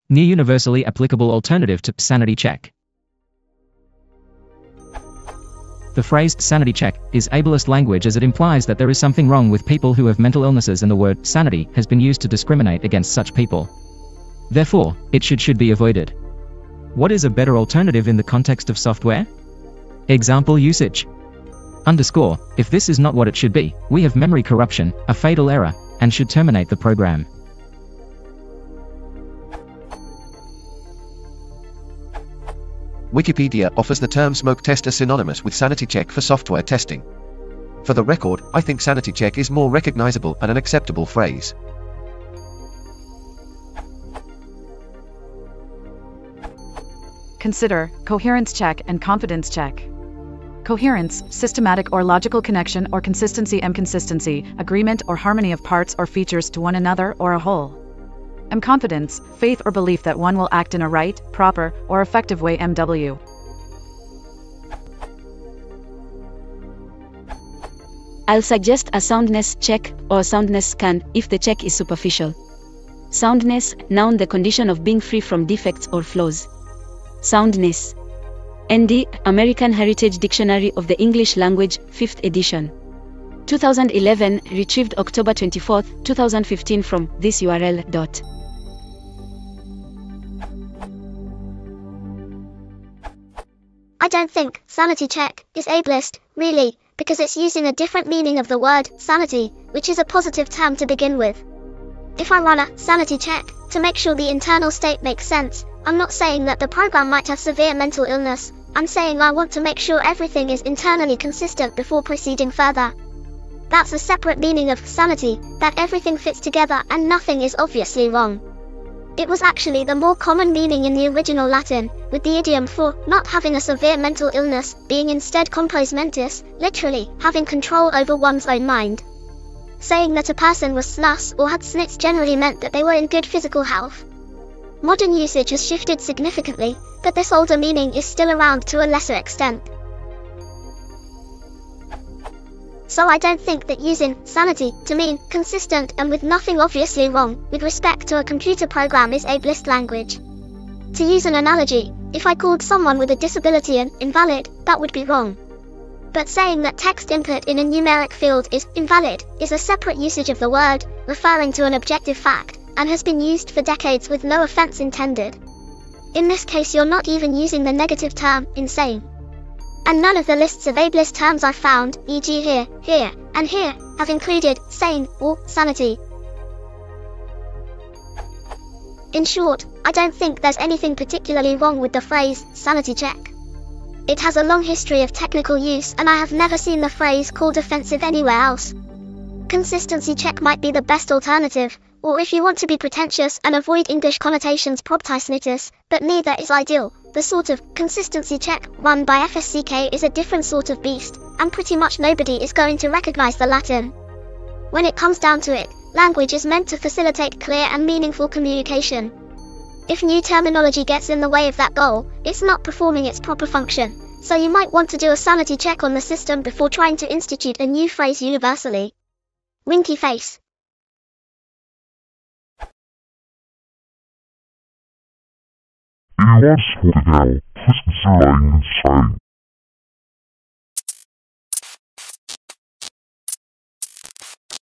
Near universally applicable alternative to sanity check. The phrase sanity check is ableist language as it implies that there is something wrong with people who have mental illnesses, and the word sanity has been used to discriminate against such people. Therefore, it should be avoided. What is a better alternative in the context of software? Example usage. _ If this is not what it should be, we have memory corruption, a fatal error, and should terminate the program. Wikipedia offers the term smoke test as synonymous with sanity check for software testing. For the record, I think sanity check is more recognizable and an acceptable phrase. Consider coherence check and confidence check. Coherence, systematic or logical connection or consistency. Consistency, agreement or harmony of parts or features to one another or a whole. Confidence, faith or belief that one will act in a right, proper, or effective way. MW. I'll suggest a soundness check or soundness scan if the check is superficial. Soundness, noun, the condition of being free from defects or flaws. Soundness. ND, American Heritage Dictionary of the English Language, 5th edition. 2011, retrieved October 24, 2015 from this URL. I don't think sanity check is ableist, really, because it's using a different meaning of the word sanity, which is a positive term to begin with. If I run a sanity check to make sure the internal state makes sense, I'm not saying that the program might have severe mental illness. I'm saying I want to make sure everything is internally consistent before proceeding further. That's a separate meaning of sanity, that everything fits together and nothing is obviously wrong. It was actually the more common meaning in the original Latin, with the idiom for not having a severe mental illness being instead compos mentis, literally, having control over one's own mind. Saying that a person was snus or had snits generally meant that they were in good physical health. Modern usage has shifted significantly, but this older meaning is still around to a lesser extent. So I don't think that using sanity to mean consistent and with nothing obviously wrong with respect to a computer program is ableist language. To use an analogy, if I called someone with a disability an invalid, that would be wrong. But saying that text input in a numeric field is invalid is a separate usage of the word, referring to an objective fact, and has been used for decades with no offense intended. In this case, you're not even using the negative term insane. And none of the lists of ableist terms I've found, e.g. here, and here, have included sane or sanity. In short, I don't think there's anything particularly wrong with the phrase sanity check. It has a long history of technical use, and I have never seen the phrase called offensive anywhere else. Consistency check might be the best alternative, or if you want to be pretentious and avoid English connotations, proptisnitis, but neither is ideal. The sort of consistency check run by FSCK is a different sort of beast, and pretty much nobody is going to recognize the Latin. When it comes down to it, language is meant to facilitate clear and meaningful communication. If new terminology gets in the way of that goal, it's not performing its proper function, so you might want to do a sanity check on the system before trying to institute a new phrase universally. Winky face. He wants to now, twist the line and say,